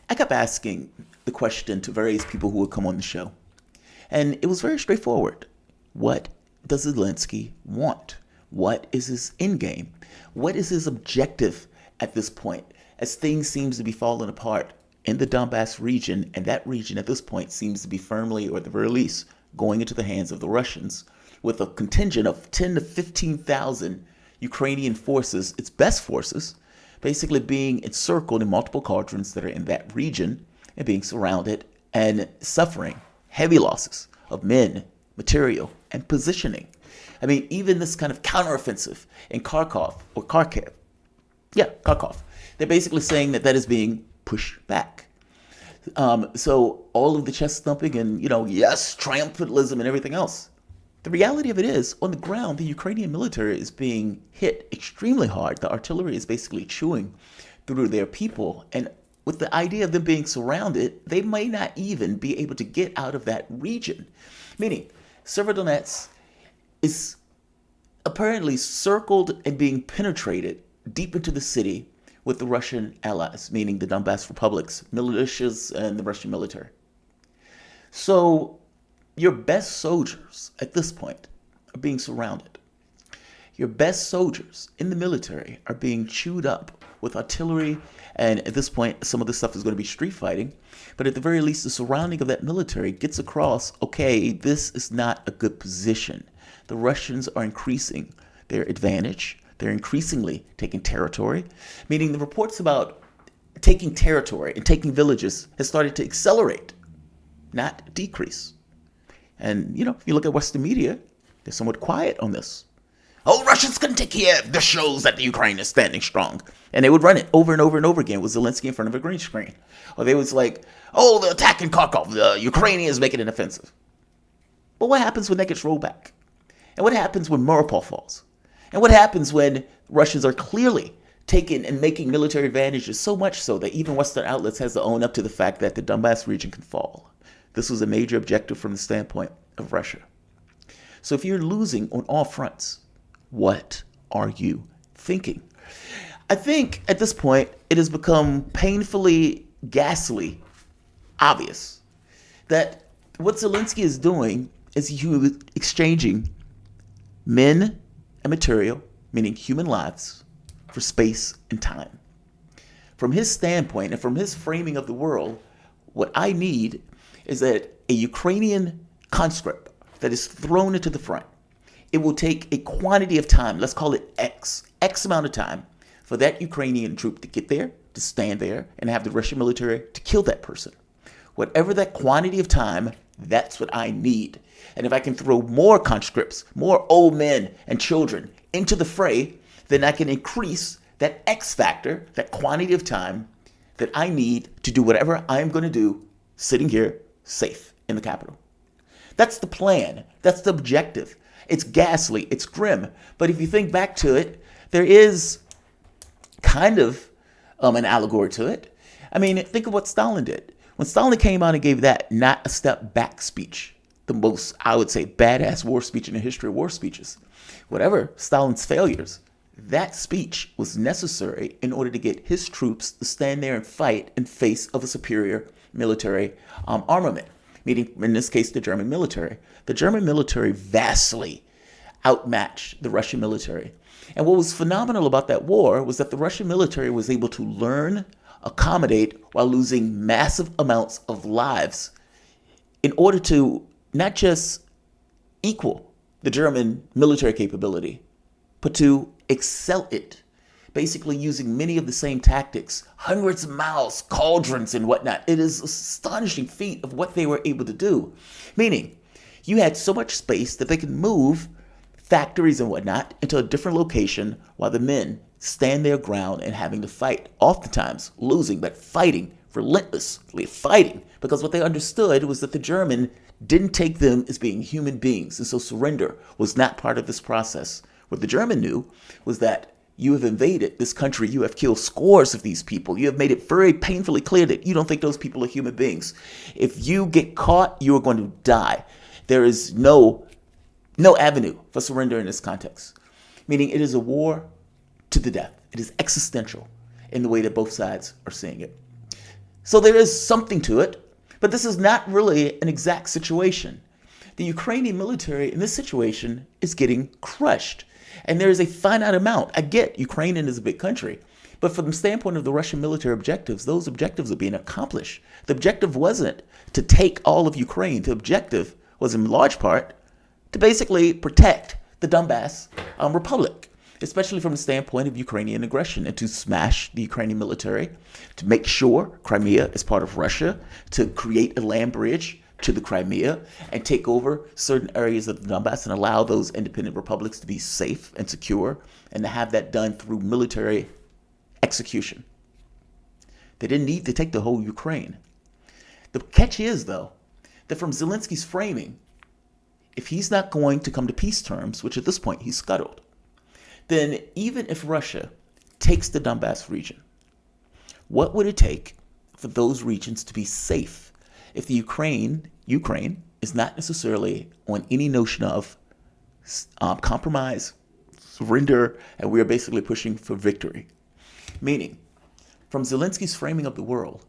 I kept asking the question to various people who would come on the show. And it was very straightforward. What does Zelensky want? What is his end game? What is his objective at this point, as things seems to be falling apart in the Donbas region, and that region at this point seems to be firmly, or at the very least, going into the hands of the Russians, with a contingent of 10 to 15,000 Ukrainian forces, its best forces, basically being encircled in multiple cauldrons that are in that region and being surrounded and suffering heavy losses of men, material, and positioning. I mean, even this kind of counteroffensive in Kharkov, they're basically saying that is being pushed back. So all of the chest thumping and, yes, triumphantalism and everything else. The reality of it is, on the ground, the Ukrainian military is being hit extremely hard. The artillery is basically chewing through their people. And with the idea of them being surrounded, they may not even be able to get out of that region. Meaning, Severodonetsk is apparently circled and being penetrated deep into the city with the Russian allies, meaning the Donbas republics, militias, and the Russian military. So your best soldiers at this point are being surrounded. Your best soldiers in the military are being chewed up with artillery, and at this point, some of this stuff is going to be street fighting. But at the very least, the surrounding of that military gets across, okay, this is not a good position. The Russians are increasing their advantage. They're increasingly taking territory, meaning the reports about taking territory and taking villages has started to accelerate, not decrease. And, if you look at Western media, they're somewhat quiet on this. Oh, Russians couldn't take Kiev. This shows that the Ukraine is standing strong. And they would run it over and over and over again with Zelensky in front of a green screen. Or they was like, oh, they're attacking Kharkov. The Ukrainians making an offensive. But what happens when that gets rolled back? And what happens when Mariupol falls? And what happens when Russians are clearly taking and making military advantages, so much so that even Western outlets has to own up to the fact that the Donbas region can fall? This was a major objective from the standpoint of Russia. So if you're losing on all fronts, what are you thinking? I think at this point, it has become painfully, ghastly obvious that what Zelensky is doing is exchanging men and material, meaning human lives, for space and time. From his standpoint and from his framing of the world, what I need is that a Ukrainian conscript that is thrown into the front, it will take a quantity of time, let's call it X amount of time, for that Ukrainian troop to get there, to stand there, and have the Russian military to kill that person. Whatever that quantity of time, that's what I need. And if I can throw more conscripts, more old men and children into the fray, then I can increase that X factor, that quantity of time that I need to do whatever I'm going to do sitting here safe in the capital. That's the plan. That's the objective. It's ghastly. It's grim. But if you think back to it, there is kind of an allegory to it. I mean, think of what Stalin did. When Stalin came out and gave that not a step back speech, the most, I would say, badass war speech in the history of war speeches, whatever Stalin's failures, that speech was necessary in order to get his troops to stand there and fight in face of a superior military armament, meaning in this case the German military. The German military vastly outmatched the Russian military. And what was phenomenal about that war was that the Russian military was able to learn, accommodate, while losing massive amounts of lives in order to not just equal the German military capability, but to excel it, basically using many of the same tactics, hundreds of miles, cauldrons and whatnot. It is an astonishing feat of what they were able to do. Meaning, you had so much space that they could move factories and whatnot into a different location while the men stand their ground and having to fight, oftentimes losing, but fighting, relentlessly fighting, because what they understood was that the German didn't take them as being human beings, and so surrender was not part of this process. What the German knew was that you have invaded this country, you have killed scores of these people, you have made it very painfully clear that you don't think those people are human beings. If you get caught, you are going to die. There is no avenue for surrender in this context, meaning it is a war to the death. It is existential in the way that both sides are seeing it. So there is something to it, but this is not really an exact situation. The Ukrainian military in this situation is getting crushed. And there is a finite amount. I get Ukraine is a big country, but from the standpoint of the Russian military objectives, those objectives are being accomplished. The objective wasn't to take all of Ukraine. The objective was in large part to basically protect the Donbas Republic, especially from the standpoint of Ukrainian aggression, and to smash the Ukrainian military, to make sure Crimea is part of Russia, to create a land bridge to the Crimea and take over certain areas of the Donbas and allow those independent republics to be safe and secure, and to have that done through military execution. They didn't need to take the whole Ukraine. The catch is, though, that from Zelensky's framing, if he's not going to come to peace terms, which at this point he's scuttled, then even if Russia takes the Donbas region, what would it take for those regions to be safe if the Ukraine is not necessarily on any notion of compromise, surrender, and we are basically pushing for victory? Meaning, from Zelensky's framing of the world,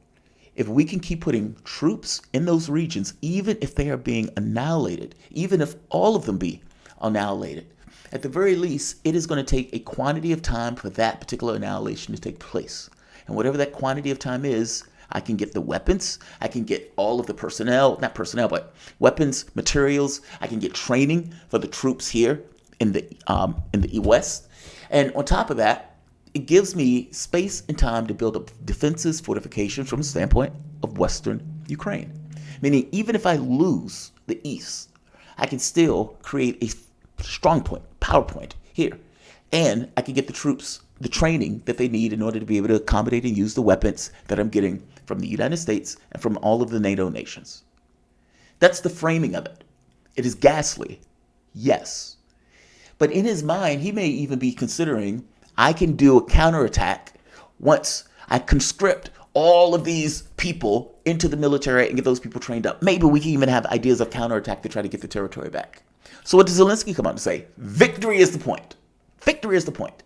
if we can keep putting troops in those regions, even if they are being annihilated, even if all of them be annihilated, at the very least, it is going to take a quantity of time for that particular annihilation to take place. And whatever that quantity of time is, I can get the weapons, I can get all of the personnel, not personnel, but weapons, materials, I can get training for the troops here in the West. And on top of that, it gives me space and time to build up defenses, fortifications from the standpoint of Western Ukraine. Meaning, even if I lose the East, I can still create a strong point, power point here. And I can get the troops the training that they need in order to be able to accommodate and use the weapons that I'm getting from the United States and from all of the NATO nations. That's the framing of it. It is ghastly, yes. But in his mind, he may even be considering, I can do a counterattack once I conscript all of these people into the military and get those people trained up. Maybe we can even have ideas of counterattack to try to get the territory back. So what does Zelensky come out and say? Victory is the point. Victory is the point.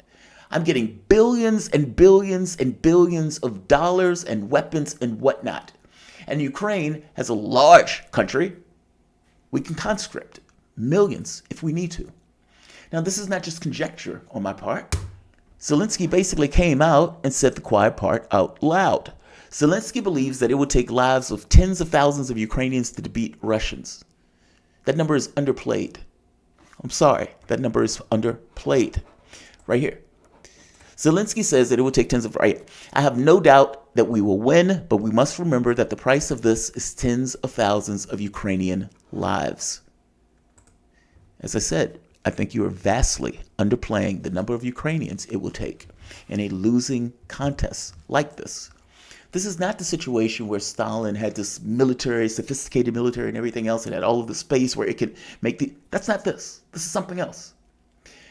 I'm getting billions and billions and billions of dollars and weapons and whatnot. And Ukraine has a large country. We can conscript millions if we need to. Now, this is not just conjecture on my part. Zelensky basically came out and said the quiet part out loud. Zelensky believes that it would take lives of tens of thousands of Ukrainians to defeat Russians. That number is underplayed. I'm sorry, that number is underplayed. Right here. Zelensky says that it would take tens of... Right. I have no doubt that we will win, but we must remember that the price of this is tens of thousands of Ukrainian lives. As I said, I think you are vastly underplaying the number of Ukrainians it will take in a losing contest like this. This is not the situation where Stalin had this military, sophisticated military and everything else, and had all of the space where it could make the... That's not this. This is something else.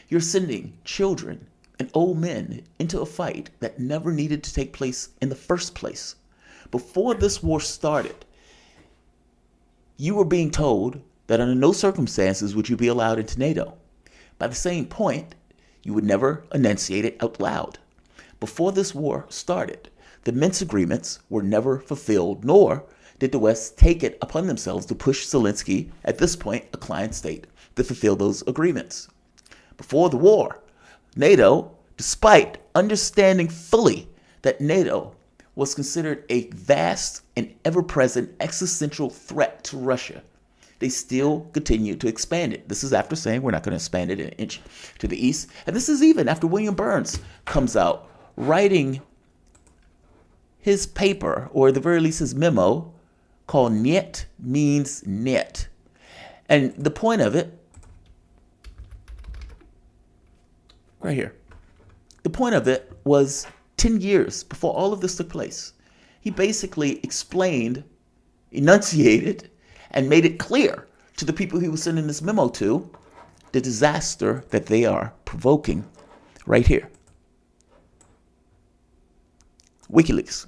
You're sending children and old men into a fight that never needed to take place in the first place. Before this war started, you were being told that under no circumstances would you be allowed into NATO. By the same point, you would never enunciate it out loud. Before this war started, the Minsk agreements were never fulfilled, nor did the West take it upon themselves to push Zelensky, at this point a client state, to fulfill those agreements. Before the war, NATO, despite understanding fully that NATO was considered a vast and ever-present existential threat to Russia, they still continued to expand it. This is after saying we're not going to expand it an inch to the east. And this is even after William Burns comes out writing his paper, or at the very least his memo, called Niet Means Net. And the point of it, right here, the point of it was 10 years before all of this took place. He basically explained, enunciated, and made it clear to the people he was sending this memo to the disaster that they are provoking right here. WikiLeaks.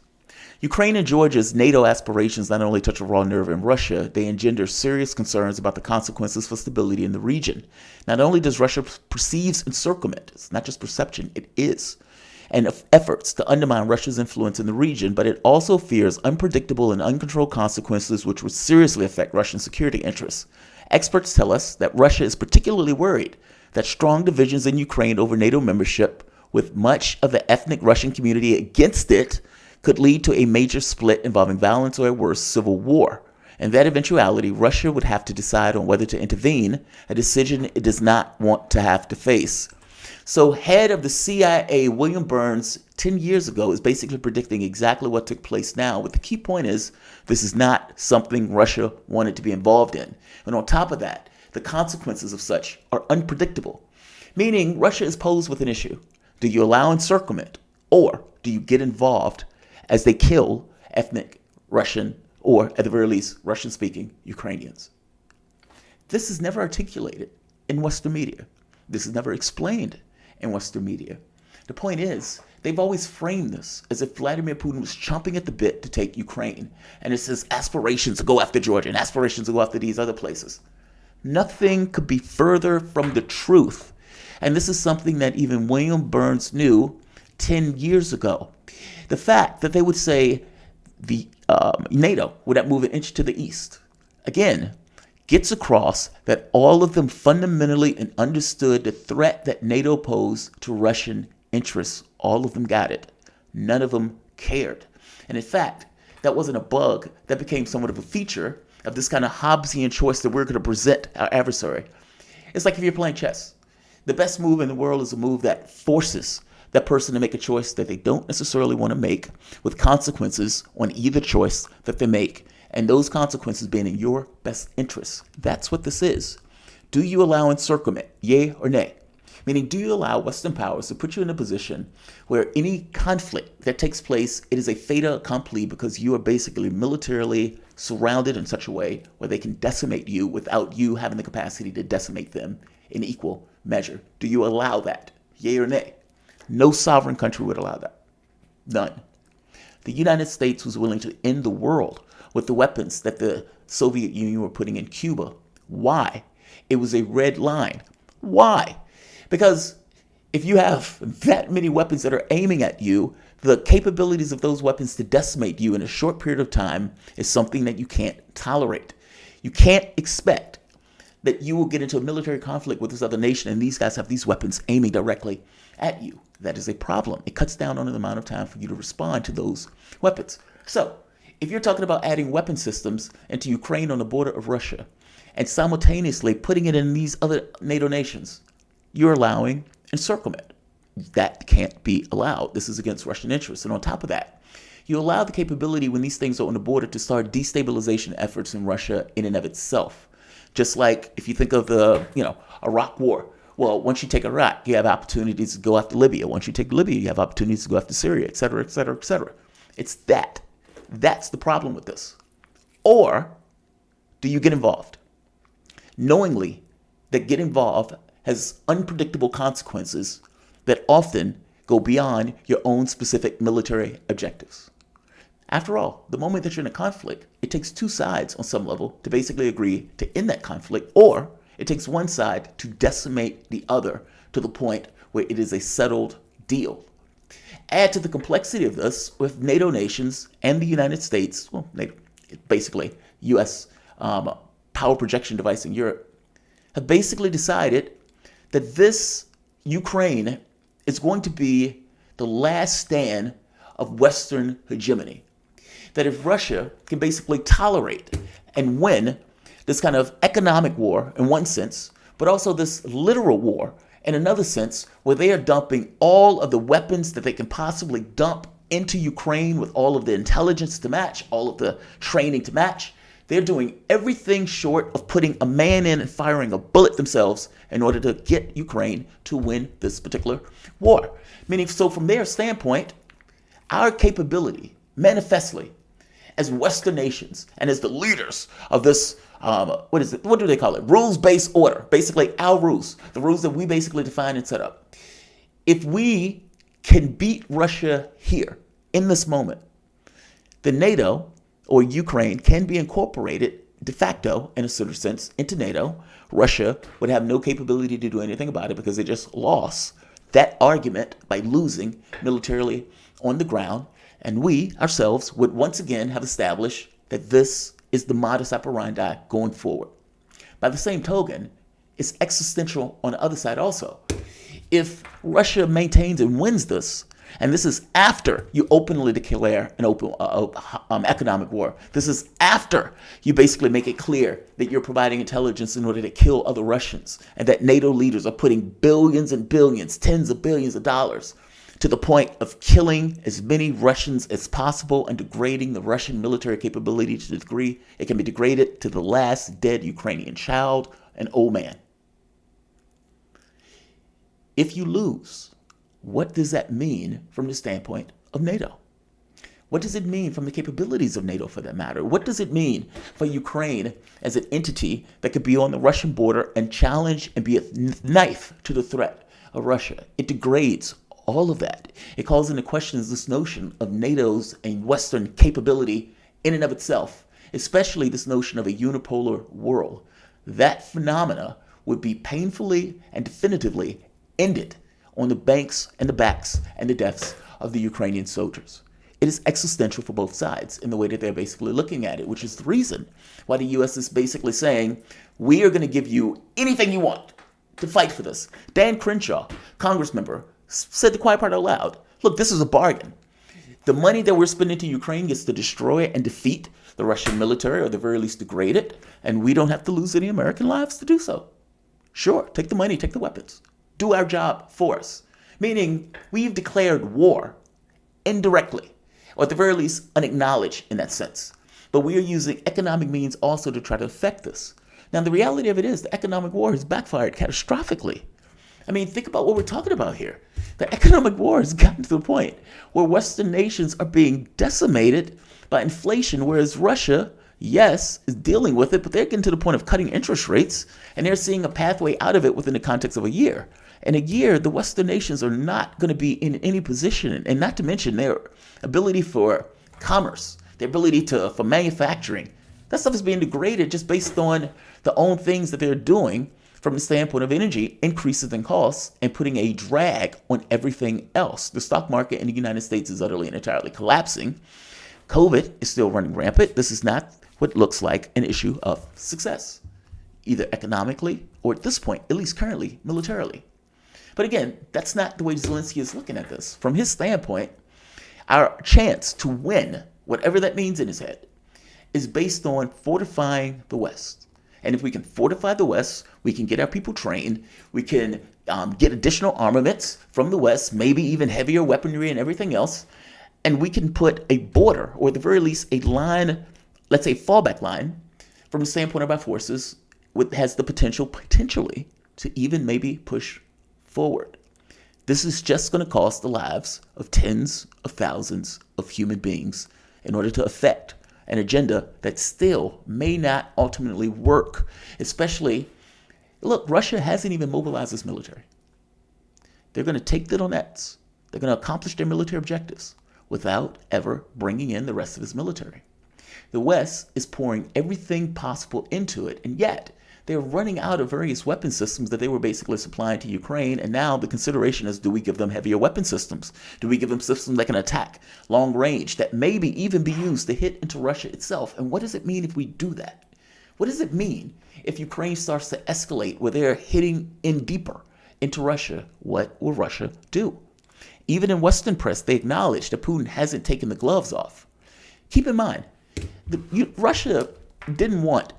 Ukraine and Georgia's NATO aspirations not only touch a raw nerve in Russia, they engender serious concerns about the consequences for stability in the region. Not only does Russia perceive encirclement, it's not just perception, it is. and efforts to undermine Russia's influence in the region, but it also fears unpredictable and uncontrolled consequences which would seriously affect Russian security interests. Experts tell us that Russia is particularly worried that strong divisions in Ukraine over NATO membership, with much of the ethnic Russian community against it, could lead to a major split involving violence or, at worst, civil war. In that eventuality, Russia would have to decide on whether to intervene, a decision it does not want to have to face. So head of the CIA, William Burns, 10 years ago, is basically predicting exactly what took place now. But the key point is, this is not something Russia wanted to be involved in. And on top of that, the consequences of such are unpredictable. Meaning, Russia is posed with an issue. Do you allow encirclement, or do you get involved as they kill ethnic Russian, or at the very least, Russian-speaking Ukrainians? This is never articulated in Western media. This is never explained in Western media. The point is, they've always framed this as if Vladimir Putin was chomping at the bit to take Ukraine. And it says aspirations to go after Georgia and aspirations to go after these other places. Nothing could be further from the truth. And this is something that even William Burns knew 10 years ago. The fact that they would say the NATO would not move an inch to the east, again, gets across that all of them fundamentally and understood the threat that NATO posed to Russian interests. All of them got it. None of them cared. And in fact, that wasn't a bug. That became somewhat of a feature of this kind of Hobbesian choice that we're going to present our adversary. It's like if you're playing chess. The best move in the world is a move that forces that person to make a choice that they don't necessarily want to make, with consequences on either choice that they make, and those consequences being in your best interest. That's what this is. Do you allow encirclement, yay or nay? Meaning, do you allow Western powers to put you in a position where any conflict that takes place, it is a fait accompli because you are basically militarily surrounded in such a way where they can decimate you without you having the capacity to decimate them in equal measure? Do you allow that, yay or nay? No sovereign country would allow that. None. The United States was willing to end the world with the weapons that the Soviet Union were putting in Cuba. Why? It was a red line. Why? Because if you have that many weapons that are aiming at you, the capabilities of those weapons to decimate you in a short period of time is something that you can't tolerate. You can't expect that you will get into a military conflict with this other nation and these guys have these weapons aiming directly at you. That is a problem. It cuts down on the amount of time for you to respond to those weapons. So, if you're talking about adding weapon systems into Ukraine on the border of Russia and simultaneously putting it in these other NATO nations, you're allowing encirclement. That can't be allowed. This is against Russian interests. And on top of that, you allow the capability when these things are on the border to start destabilization efforts in Russia in and of itself. Just like if you think of the, Iraq war. Well, once you take Iraq, you have opportunities to go after Libya. Once you take Libya, you have opportunities to go after Syria, et cetera, et cetera, et cetera. It's that. That's the problem with this. Or do you get involved? Knowingly that get involved has unpredictable consequences that often go beyond your own specific military objectives. After all, the moment that you're in a conflict, it takes two sides on some level to basically agree to end that conflict, or it takes one side to decimate the other to the point where it is a settled deal. Add to the complexity of this with NATO nations and the United States, well, NATO, basically U.S. Power projection device in Europe, have basically decided that this Ukraine is going to be the last stand of Western hegemony. That if Russia can basically tolerate and win this kind of economic war in one sense, but also this literal war in another sense, where they are dumping all of the weapons that they can possibly dump into Ukraine with all of the intelligence to match, all of the training to match, they're doing everything short of putting a man in and firing a bullet themselves in order to get Ukraine to win this particular war. Meaning, so from their standpoint, our capability, manifestly, as Western nations and as the leaders of this, what do they call it? Rules-based order. Basically, our rules, the rules that we basically define and set up. If we can beat Russia here in this moment, then NATO or Ukraine can be incorporated de facto, in a certain sense, into NATO. Russia would have no capability to do anything about it because they just lost that argument by losing militarily on the ground, and we ourselves would once again have established that this is the modus operandi going forward. By the same token, it's existential on the other side also. If Russia maintains and wins this, and this is after you openly declare an open economic war. This is after you basically make it clear that you're providing intelligence in order to kill other Russians, and that NATO leaders are putting billions and billions, tens of billions of dollars to the point of killing as many Russians as possible and degrading the Russian military capability to the degree it can be degraded to the last dead Ukrainian child and old man. If you lose, what does that mean from the standpoint of NATO? What does it mean from the capabilities of NATO, for that matter? What does it mean for Ukraine as an entity that could be on the Russian border and challenge and be a knife to the threat of Russia? It degrades all of that. It calls into question this notion of NATO's and Western capability in and of itself, especially this notion of a unipolar world. That phenomena would be painfully and definitively ended on the banks and the backs and the deaths of the Ukrainian soldiers. It is existential for both sides in the way that they're basically looking at it, which is the reason why the U.S. is basically saying, we are going to give you anything you want to fight for this. Dan Crenshaw, Congress member, said the quiet part out loud. Look, this is a bargain. The money that we're spending to Ukraine gets to destroy and defeat the Russian military, or at the very least degrade it, and we don't have to lose any American lives to do so. Sure, take the money, take the weapons. Do our job for us. Meaning, we've declared war indirectly, or at the very least unacknowledged in that sense. But we are using economic means also to try to affect this. Now, the reality of it is the economic war has backfired catastrophically. I mean, think about what we're talking about here. The economic war has gotten to the point where Western nations are being decimated by inflation, whereas Russia, yes, is dealing with it, but they're getting to the point of cutting interest rates, and they're seeing a pathway out of it within the context of a year. In a year, the Western nations are not going to be in any position, and not to mention their ability for commerce, their ability for manufacturing. That stuff is being degraded just based on the own things that they're doing from the standpoint of energy, increases in costs, and putting a drag on everything else. The stock market in the United States is utterly and entirely collapsing. COVID is still running rampant. This is not what looks like an issue of success, either economically or at this point, at least currently, militarily. But again, that's not the way Zelensky is looking at this. From his standpoint, our chance to win, whatever that means in his head, is based on fortifying the West. And if we can fortify the West, we can get our people trained, we can get additional armaments from the West, maybe even heavier weaponry and everything else, and we can put a border, or at the very least a line, let's say fallback line, from the standpoint of our forces, which has the potentially, to even maybe push forward. This is just going to cost the lives of tens of thousands of human beings in order to affect an agenda that still may not ultimately work. Especially, look, Russia hasn't even mobilized its military. They're going to take the Donets. They're going to accomplish their military objectives without ever bringing in the rest of its military. The West is pouring everything possible into it, and yet they're running out of various weapon systems that they were basically supplying to Ukraine, and now the consideration is, do we give them heavier weapon systems? Do we give them systems that can attack long range, that maybe even be used to hit into Russia itself? And what does it mean if we do that? What does it mean if Ukraine starts to escalate where they're hitting in deeper into Russia? What will Russia do? Even in Western press, they acknowledge that Putin hasn't taken the gloves off. Keep in mind, Russia didn't want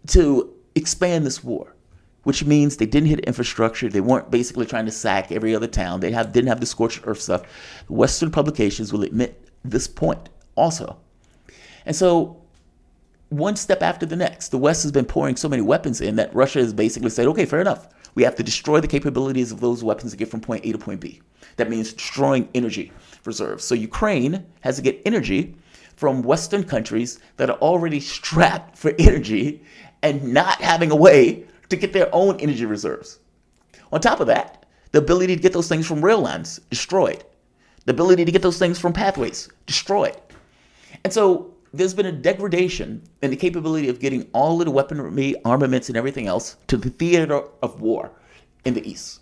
to expand this war, which means they didn't hit infrastructure. They weren't basically trying to sack every other town. They didn't have the scorched earth stuff. Western publications will admit this point also. And so one step after the next, the West has been pouring so many weapons in that Russia has basically said, okay, fair enough. We have to destroy the capabilities of those weapons to get from point A to point B. That means destroying energy reserves. So Ukraine has to get energy from Western countries that are already strapped for energy and not having a way to get their own energy reserves. On top of that, the ability to get those things from rail lines, destroyed. The ability to get those things from pathways, destroyed. And so there's been a degradation in the capability of getting all of the weaponry, armaments, and everything else to the theater of war in the East.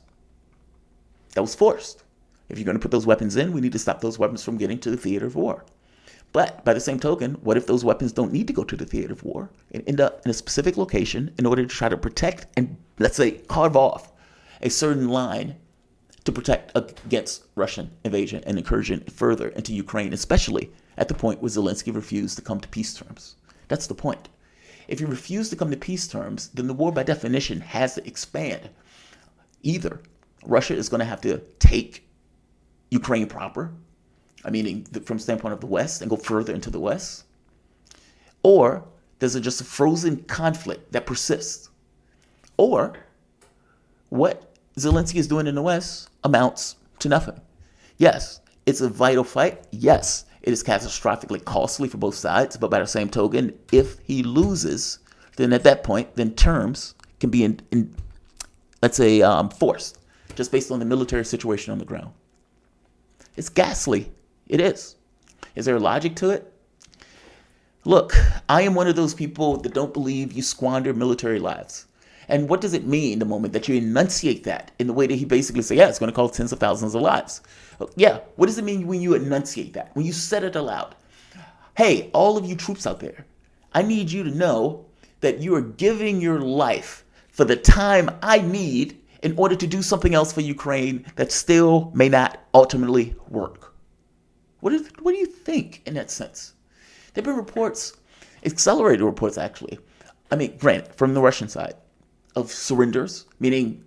That was forced. If you're going to put those weapons in, we need to stop those weapons from getting to the theater of war. But by the same token, what if those weapons don't need to go to the theater of war and end up in a specific location in order to try to protect and, let's say, carve off a certain line to protect against Russian invasion and incursion further into Ukraine, especially at the point where Zelensky refused to come to peace terms. That's the point. If you refuse to come to peace terms, then the war by definition has to expand. Either Russia is going to have to take Ukraine proper, meaning from the standpoint of the West, and go further into the West, or there's just a frozen conflict that persists, or what Zelensky is doing in the West amounts to nothing. Yes, it's a vital fight. Yes, it is catastrophically costly for both sides, but by the same token, if he loses, then at that point, then terms can be forced, just based on the military situation on the ground. It's ghastly. It is. Is there logic to it? Look, I am one of those people that don't believe you squander military lives. And what does it mean the moment that you enunciate that in the way that he basically says, yeah, it's going to cost tens of thousands of lives? Yeah, what does it mean when you enunciate that, when you said it aloud? Hey, all of you troops out there, I need you to know that you are giving your life for the time I need in order to do something else for Ukraine that still may not ultimately work. What do you think in that sense? There have been reports, accelerated reports actually, granted, from the Russian side, of surrenders, meaning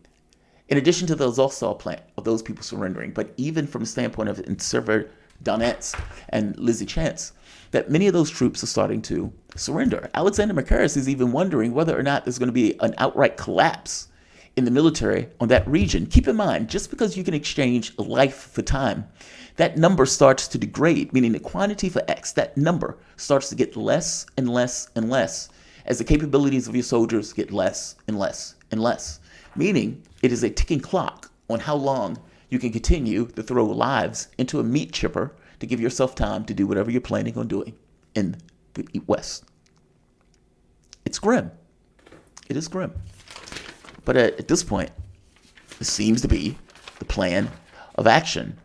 in addition to the Azovstal plant of those people surrendering, but even from the standpoint of Donetsk and Lysychansk, that many of those troops are starting to surrender. Alexander Makaris is even wondering whether or not there's going to be an outright collapse in the military on that region. Keep in mind, just because you can exchange life for time, that number starts to degrade, meaning the quantity for X, that number starts to get less and less and less as the capabilities of your soldiers get less and less and less, meaning it is a ticking clock on how long you can continue to throw lives into a meat chipper to give yourself time to do whatever you're planning on doing in the West. It's grim. It is grim. But at this point, it seems to be the plan of action.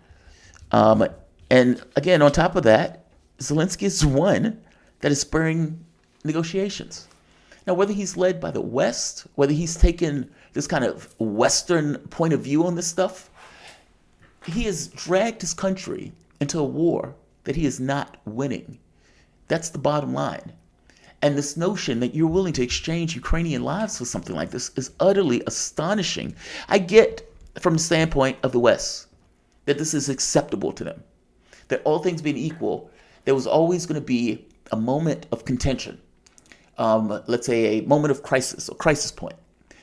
And again, on top of that, Zelensky is one that is spurring negotiations. Now, whether he's led by the West, whether he's taken this kind of Western point of view on this stuff, he has dragged his country into a war that he is not winning. That's the bottom line. And this notion that you're willing to exchange Ukrainian lives for something like this is utterly astonishing. I get from the standpoint of the West that this is acceptable to them. That all things being equal, there was always going to be a moment of contention. Let's say a moment of crisis, a crisis point,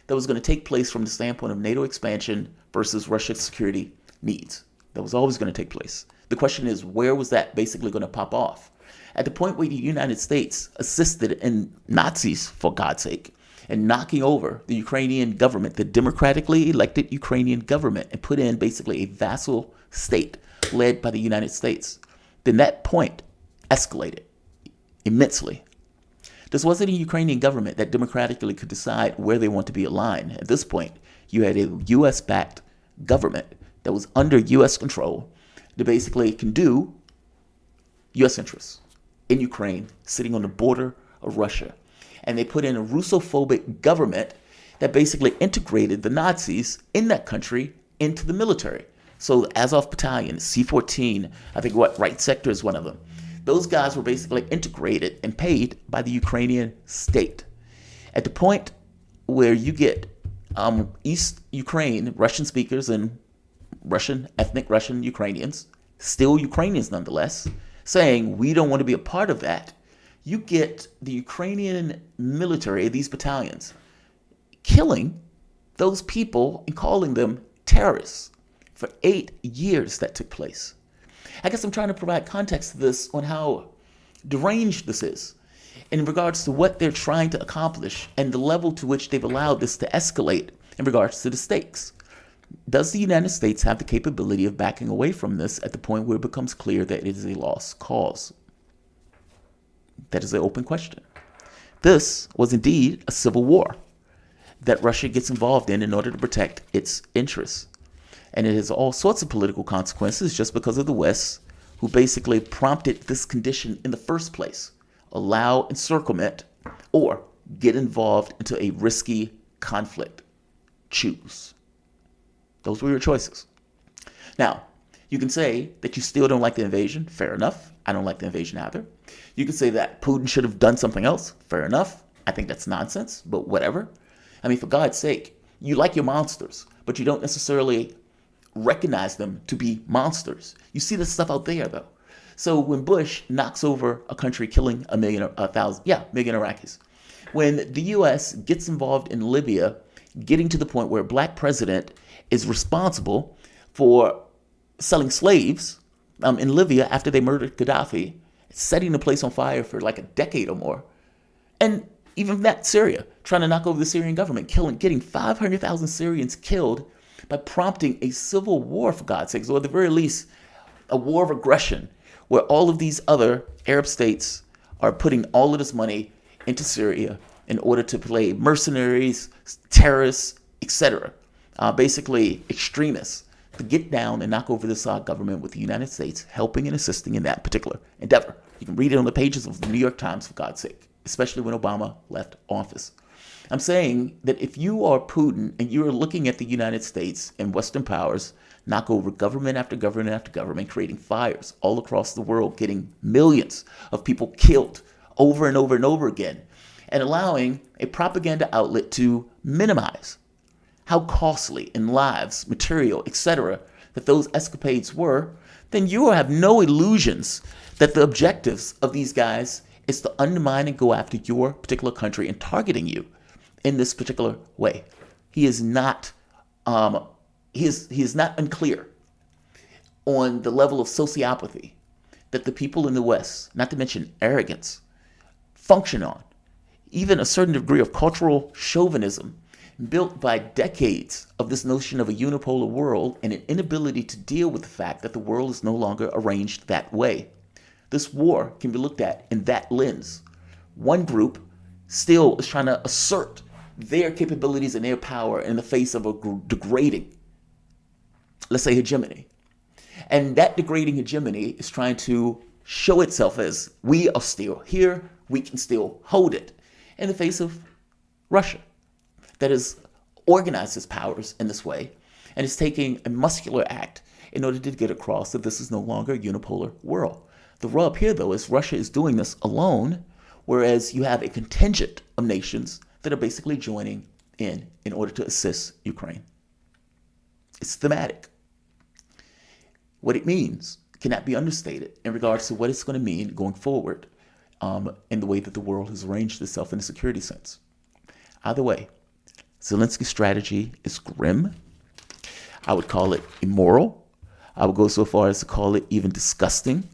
that was going to take place from the standpoint of NATO expansion versus Russia's security needs. That was always going to take place. The question is, where was that basically going to pop off? At the point where the United States assisted in Nazis, for God's sake, and knocking over the Ukrainian government, the democratically elected Ukrainian government, and put in basically a vassal state led by the United States, then that point escalated immensely. This wasn't a Ukrainian government that democratically could decide where they want to be aligned. At this point, you had a U.S.-backed government that was under U.S. control that basically can do U.S. interests in Ukraine, sitting on the border of Russia. And they put in a Russophobic government that basically integrated the Nazis in that country into the military. So Azov Battalion, C-14, I think Right Sector is one of them. Those guys were basically integrated and paid by the Ukrainian state. At the point where you get East Ukraine, Russian speakers and ethnic Russian Ukrainians, still Ukrainians nonetheless, saying we don't want to be a part of that, you get the Ukrainian military, these battalions, killing those people and calling them terrorists. For 8 years that took place. I guess I'm trying to provide context to this on how deranged this is in regards to what they're trying to accomplish and the level to which they've allowed this to escalate in regards to the stakes. Does the United States have the capability of backing away from this at the point where it becomes clear that it is a lost cause? That is an open question. This was indeed a civil war that Russia gets involved in order to protect its interests. And it has all sorts of political consequences just because of the West, who basically prompted this condition in the first place. Allow encirclement or get involved into a risky conflict. Choose. Those were your choices. Now, you can say that you still don't like the invasion. Fair enough. I don't like the invasion either. You can say that Putin should have done something else. Fair enough. I think that's nonsense, but whatever. I mean, for God's sake, you like your monsters, but you don't necessarily recognize them to be monsters. You see this stuff out there, though. So when Bush knocks over a country, killing a million Iraqis, when the U.S. gets involved in Libya, getting to the point where a black president is responsible for selling slaves in Libya after they murdered Gaddafi, setting the place on fire for like a decade or more, and even that Syria, trying to knock over the Syrian government, getting 500,000 Syrians killed by prompting a civil war, for God's sakes, or at the very least, a war of aggression, where all of these other Arab states are putting all of this money into Syria in order to play mercenaries, terrorists, etc., basically extremists, to get down and knock over the Assad government, with the United States helping and assisting in that particular endeavor. You can read it on the pages of the New York Times, for God's sake, especially when Obama left office. I'm saying that if you are Putin and you're looking at the United States and Western powers knock over government after government after government, creating fires all across the world, getting millions of people killed over and over and over again, and allowing a propaganda outlet to minimize how costly in lives, material, etc., that those escapades were, then you have no illusions that the objectives of these guys is to undermine and go after your particular country and targeting you in this particular way. He is not unclear on the level of sociopathy that the people in the West, not to mention arrogance, function on. Even a certain degree of cultural chauvinism built by decades of this notion of a unipolar world and an inability to deal with the fact that the world is no longer arranged that way. This war can be looked at in that lens. One group still is trying to assert their capabilities and their power in the face of a degrading, let's say, hegemony. And that degrading hegemony is trying to show itself as we are still here, we can still hold it, in the face of Russia, that has organized its powers in this way and is taking a muscular act in order to get across that this is no longer a unipolar world. The rub here, though, is Russia is doing this alone, whereas you have a contingent of nations that are basically joining in order to assist Ukraine. It's thematic. What it means cannot be understated in regards to what it's going to mean going forward in the way that the world has arranged itself in a security sense. Either way, Zelensky's strategy is grim. I would call it immoral. I would go so far as to call it even disgusting.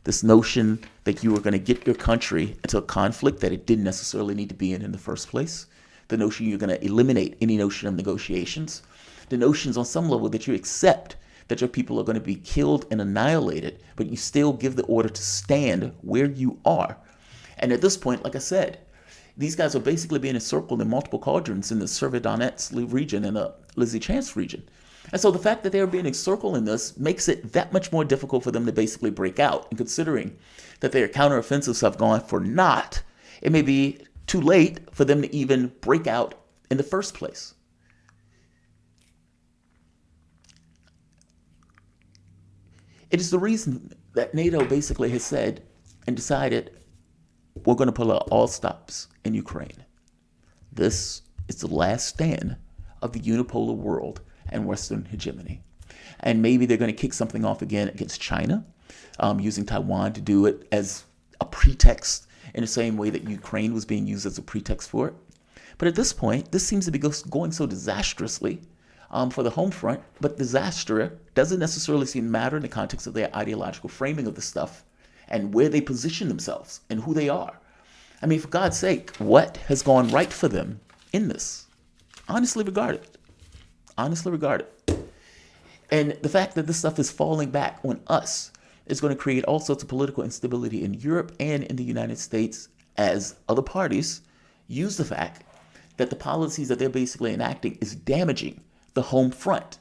This notion that you are going to get your country into a conflict that it didn't necessarily need to be in the first place. The notion you're going to eliminate any notion of negotiations. The notions on some level that you accept that your people are going to be killed and annihilated, but you still give the order to stand where you are. And at this point, like I said, these guys are basically being encircled in multiple cauldrons in the Severodonetsk region and the Lysychansk region. And so the fact that they're being encircled in this makes it that much more difficult for them to basically break out. And considering that their counteroffensives have gone for naught, it may be too late for them to even break out in the first place. It is the reason that NATO basically has said and decided we're going to pull out all stops in Ukraine. This is the last stand of the unipolar world and Western hegemony. And maybe they're going to kick something off again against China, using Taiwan to do it as a pretext in the same way that Ukraine was being used as a pretext for it. But at this point, this seems to be going so disastrously for the home front, but disaster doesn't necessarily seem to matter in the context of their ideological framing of the stuff and where they position themselves and who they are. I mean, for God's sake, what has gone right for them in this? Honestly regarded. And the fact that this stuff is falling back on us is going to create all sorts of political instability in Europe and in the United States as other parties use the fact that the policies that they're basically enacting is damaging the home front.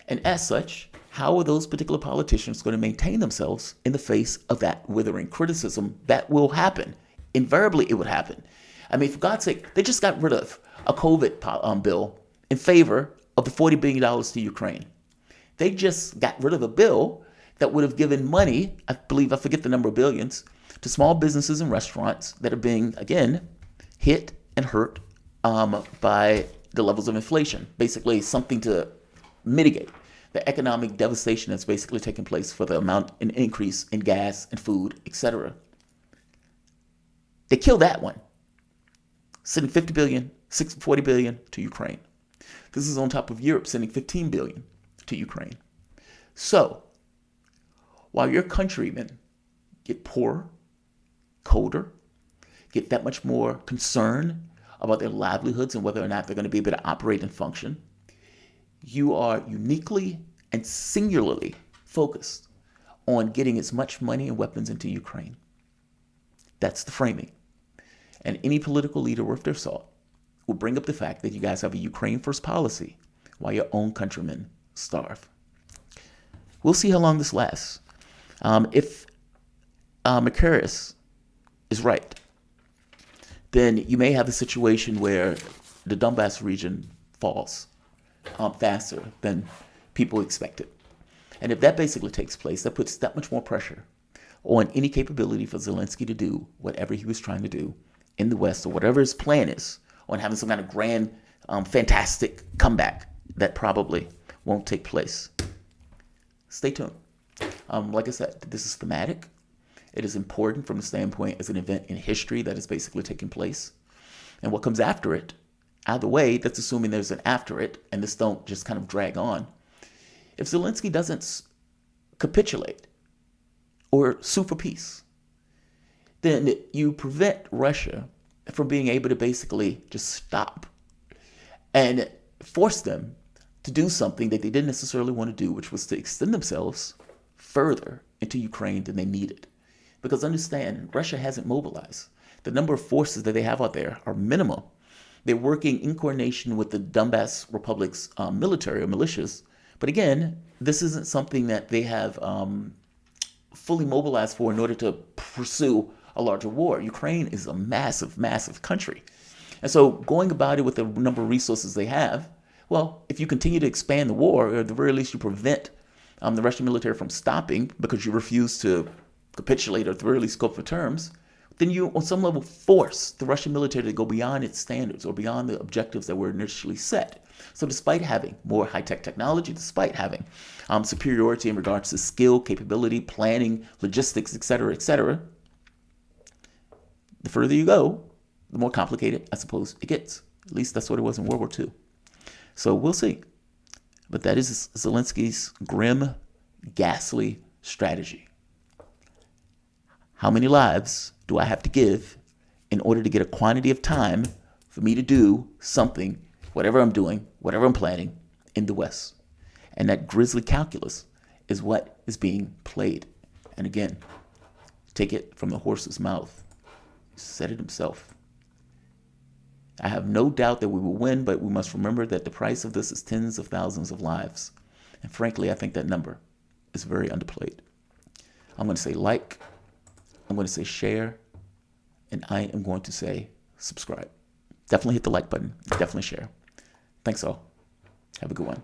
And as such, how are those particular politicians going to maintain themselves in the face of that withering criticism that will happen? Invariably, it would happen. I mean, for God's sake, they just got rid of a COVID bill in favor of the $40 billion to Ukraine. They just got rid of a bill that would have given money, I believe, I forget the number of billions, to small businesses and restaurants that are being, again, hit and hurt by the levels of inflation. Basically, something to mitigate the economic devastation that's basically taking place for the amount and increase in gas and food, etc. They killed that one, sending 50 billion, 40 billion to Ukraine. This is on top of Europe sending 15 billion to Ukraine. So, while your countrymen get poorer, colder, get that much more concerned about their livelihoods and whether or not they're going to be able to operate and function, you are uniquely and singularly focused on getting as much money and weapons into Ukraine. That's the framing. And any political leader worth their salt will bring up the fact that you guys have a Ukraine first policy while your own countrymen starve. We'll see how long this lasts. If Macarius is right, then you may have a situation where the Donbas region falls faster than people expected. And if that basically takes place, that puts that much more pressure on any capability for Zelensky to do whatever he was trying to do in the West, or whatever his plan is on having some kind of grand, fantastic comeback that probably won't take place. Stay tuned. Like I said, this is thematic. It is important from the standpoint as an event in history that is basically taking place. And what comes after it, either way, that's assuming there's an after it, and this don't just kind of drag on. If Zelensky doesn't capitulate or sue for peace, then you prevent Russia from being able to basically just stop and force them to do something that they didn't necessarily want to do, which was to extend themselves further into Ukraine than they needed. Because understand, Russia hasn't mobilized. The number of forces that they have out there are minimal. They're working in coordination with the Donbas Republic's military or militias. But again, this isn't something that they have fully mobilized for in order to pursue a larger war. Ukraine is a massive, massive country. And so going about it with the number of resources they have, well, if you continue to expand the war, or at the very least you prevent the Russian military from stopping because you refuse to capitulate or at the very least go for terms, then you, on some level, force the Russian military to go beyond its standards or beyond the objectives that were initially set. So despite having more high-tech technology, despite having superiority in regards to skill, capability, planning, logistics, etc., the further you go, the more complicated, I suppose, it gets. At least that's what it was in World War II. So we'll see. But that is Zelensky's grim, ghastly strategy. How many lives do I have to give in order to get a quantity of time for me to do something, whatever I'm doing, whatever I'm planning, in the West? And that grisly calculus is what is being played. And again, take it from the horse's mouth. He said it himself. I have no doubt that we will win, but we must remember that the price of this is tens of thousands of lives. And frankly, I think that number is very underplayed. I'm going to say like, I'm going to say share, and I am going to say subscribe. Definitely hit the like button. Definitely share. Thanks all. Have a good one.